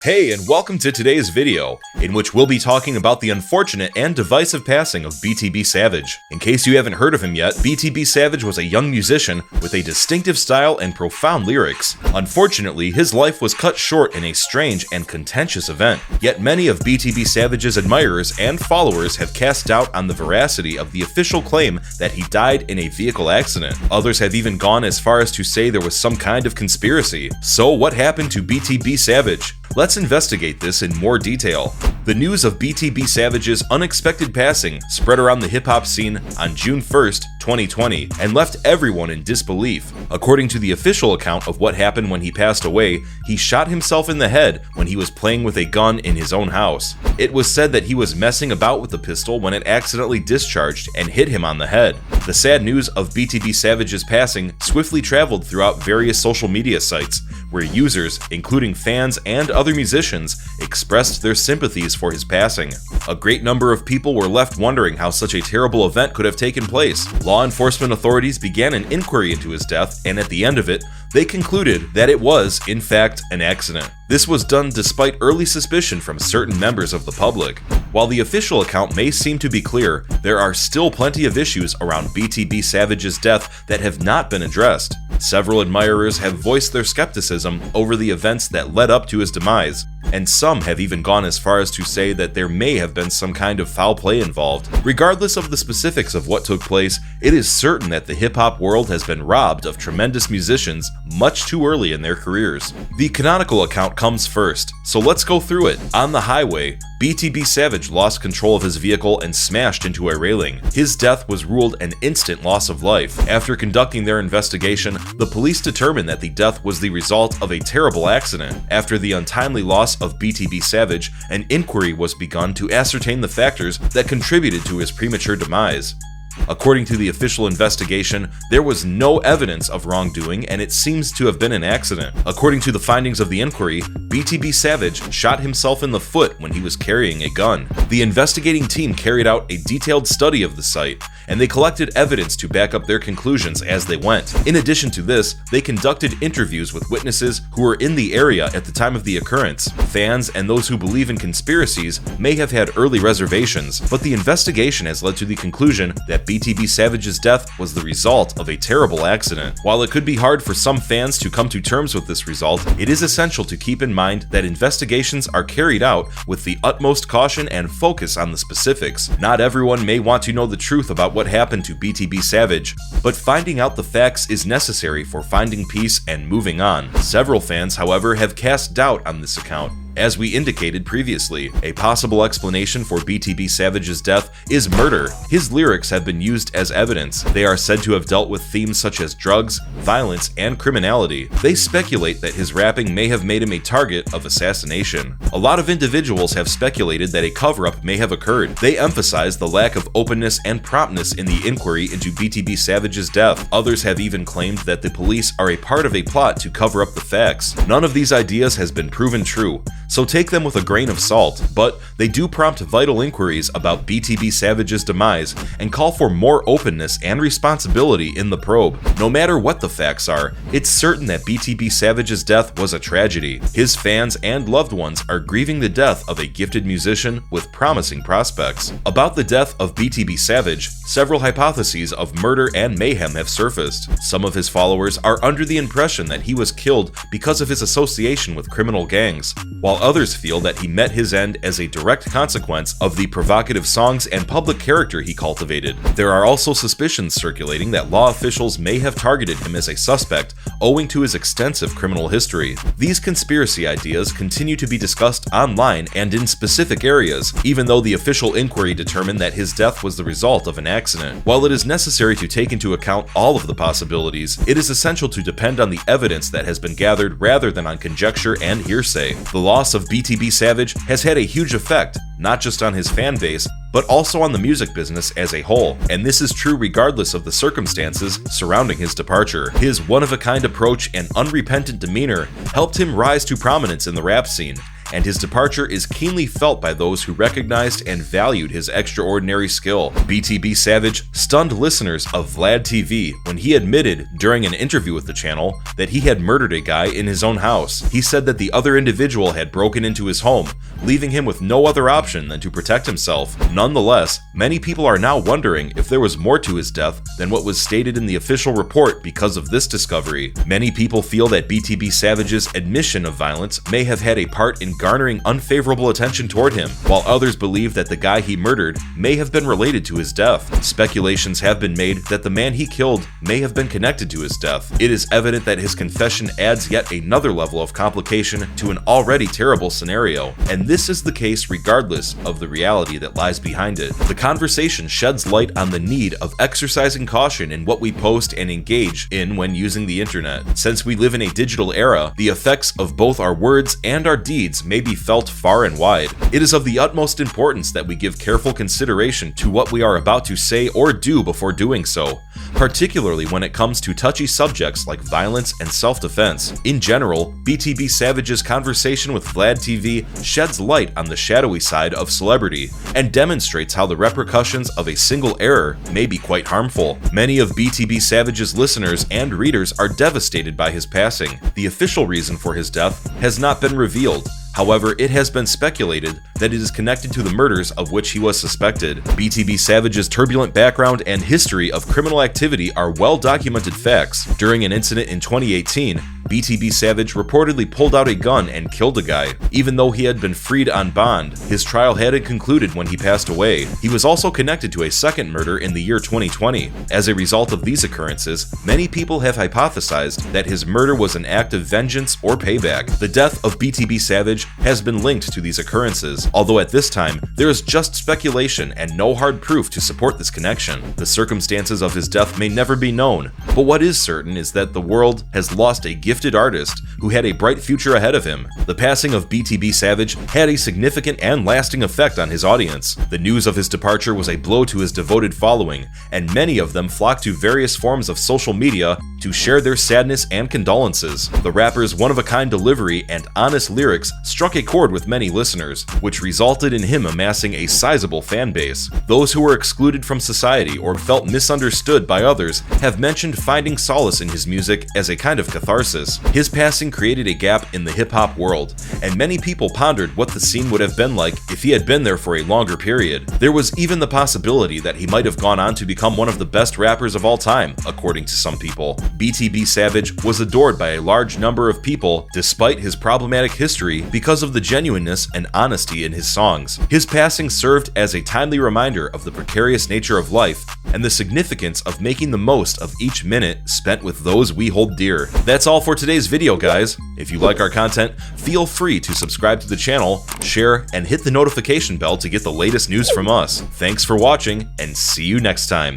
Hey, and welcome to today's video, in which we'll be talking about the unfortunate and divisive passing of BTB Savage. In case you haven't heard of him yet, BTB Savage was a young musician with a distinctive style and profound lyrics. Unfortunately, his life was cut short in a strange and contentious event, yet many of BTB Savage's admirers and followers have cast doubt on the veracity of the official claim that he died in a vehicle accident. Others have even gone as far as to say there was some kind of conspiracy. So what happened to BTB Savage? Let's investigate this in more detail. The news of BTB Savage's unexpected passing spread around the hip-hop scene on June 1st, 2020, and left everyone in disbelief. According to the official account of what happened when he passed away, he shot himself in the head when he was playing with a gun in his own house. It was said that he was messing about with the pistol when it accidentally discharged and hit him on the head. The sad news of BTB Savage's passing swiftly traveled throughout various social media sites, where users, including fans and other musicians, expressed their sympathies for his passing. A great number of people were left wondering how such a terrible event could have taken place. Law enforcement authorities began an inquiry into his death, and at the end of it, they concluded that it was, in fact, an accident. This was done despite early suspicion from certain members of the public. While the official account may seem to be clear, there are still plenty of issues around BTB Savage's death that have not been addressed. Several admirers have voiced their skepticism over the events that led up to his demise, and some have even gone as far as to say that there may have been some kind of foul play involved. Regardless of the specifics of what took place, it is certain that the hip-hop world has been robbed of tremendous musicians much too early in their careers. The canonical account comes first, so let's go through it. On the highway, BTB Savage lost control of his vehicle and smashed into a railing. His death was ruled an instant loss of life. After conducting their investigation, the police determined that the death was the result of a terrible accident. After the untimely loss of BTB Savage, an inquiry was begun to ascertain the factors that contributed to his premature demise. According to the official investigation, there was no evidence of wrongdoing, and it seems to have been an accident. According to the findings of the inquiry, BTB Savage shot himself in the foot when he was carrying a gun. The investigating team carried out a detailed study of the site, and they collected evidence to back up their conclusions as they went. In addition to this, they conducted interviews with witnesses who were in the area at the time of the occurrence. Fans and those who believe in conspiracies may have had early reservations, but the investigation has led to the conclusion that BTB Savage's death was the result of a terrible accident. While it could be hard for some fans to come to terms with this result, it is essential to keep in mind that investigations are carried out with the utmost caution and focus on the specifics. Not everyone may want to know the truth about what happened to BTB Savage, but finding out the facts is necessary for finding peace and moving on. Several fans, however, have cast doubt on this account. As we indicated previously, a possible explanation for BTB Savage's death is murder. His lyrics have been used as evidence. They are said to have dealt with themes such as drugs, violence, and criminality. They speculate that his rapping may have made him a target of assassination. A lot of individuals have speculated that a cover-up may have occurred. They emphasize the lack of openness and promptness in the inquiry into BTB Savage's death. Others have even claimed that the police are a part of a plot to cover up the facts. None of these ideas has been proven true, so take them with a grain of salt, but they do prompt vital inquiries about BTB Savage's demise and call for more openness and responsibility in the probe. No matter what the facts are, it's certain that BTB Savage's death was a tragedy. His fans and loved ones are grieving the death of a gifted musician with promising prospects. About the death of BTB Savage, several hypotheses of murder and mayhem have surfaced. Some of his followers are under the impression that he was killed because of his association with criminal gangs, while others feel that he met his end as a direct consequence of the provocative songs and public character he cultivated. There are also suspicions circulating that law officials may have targeted him as a suspect owing to his extensive criminal history. These conspiracy ideas continue to be discussed online and in specific areas, even though the official inquiry determined that his death was the result of an accident. While it is necessary to take into account all of the possibilities, it is essential to depend on the evidence that has been gathered rather than on conjecture and hearsay. The loss of BTB Savage has had a huge effect, not just on his fan base, but also on the music business as a whole, and this is true regardless of the circumstances surrounding his departure. His one-of-a-kind approach and unrepentant demeanor helped him rise to prominence in the rap scene, and his departure is keenly felt by those who recognized and valued his extraordinary skill. BTB Savage stunned listeners of Vlad TV when he admitted during an interview with the channel that he had murdered a guy in his own house. He said that the other individual had broken into his home, leaving him with no other option than to protect himself. Nonetheless, many people are now wondering if there was more to his death than what was stated in the official report because of this discovery. Many people feel that BTB Savage's admission of violence may have had a part in garnering unfavorable attention toward him, while others believe that the guy he murdered may have been related to his death. Speculations have been made that the man he killed may have been connected to his death. It is evident that his confession adds yet another level of complication to an already terrible scenario, and this is the case regardless of the reality that lies behind it. The conversation sheds light on the need of exercising caution in what we post and engage in when using the internet. Since we live in a digital era, the effects of both our words and our deeds may be felt far and wide. It is of the utmost importance that we give careful consideration to what we are about to say or do before doing so, particularly when it comes to touchy subjects like violence and self-defense. In general, BTB Savage's conversation with Vlad TV sheds light on the shadowy side of celebrity and demonstrates how the repercussions of a single error may be quite harmful. Many of BTB Savage's listeners and readers are devastated by his passing. The official reason for his death has not been revealed. However, it has been speculated that it is connected to the murders of which he was suspected. BTB Savage's turbulent background and history of criminal activity are well-documented facts. During an incident in 2018, BTB Savage reportedly pulled out a gun and killed a guy. Even though he had been freed on bond, his trial hadn't concluded when he passed away. He was also connected to a second murder in the year 2020. As a result of these occurrences, many people have hypothesized that his murder was an act of vengeance or payback. The death of BTB Savage has been linked to these occurrences, although at this time, there is just speculation and no hard proof to support this connection. The circumstances of his death may never be known, but what is certain is that the world has lost a gifted artist who had a bright future ahead of him. The passing of BTB Savage had a significant and lasting effect on his audience. The news of his departure was a blow to his devoted following, and many of them flocked to various forms of social media to share their sadness and condolences. The rapper's one-of-a-kind delivery and honest lyrics struck a chord with many listeners, which resulted in him amassing a sizable fan base. Those who were excluded from society or felt misunderstood by others have mentioned finding solace in his music as a kind of catharsis. His passing created a gap in the hip-hop world, and many people pondered what the scene would have been like if he had been there for a longer period. There was even the possibility that he might have gone on to become one of the best rappers of all time, according to some people. BTB Savage was adored by a large number of people despite his problematic history because of the genuineness and honesty in his songs. His passing served as a timely reminder of the precarious nature of life and the significance of making the most of each minute spent with those we hold dear. That's all for today's video, guys. If you like our content, feel free to subscribe to the channel, share, and hit the notification bell to get the latest news from us. Thanks for watching, and see you next time.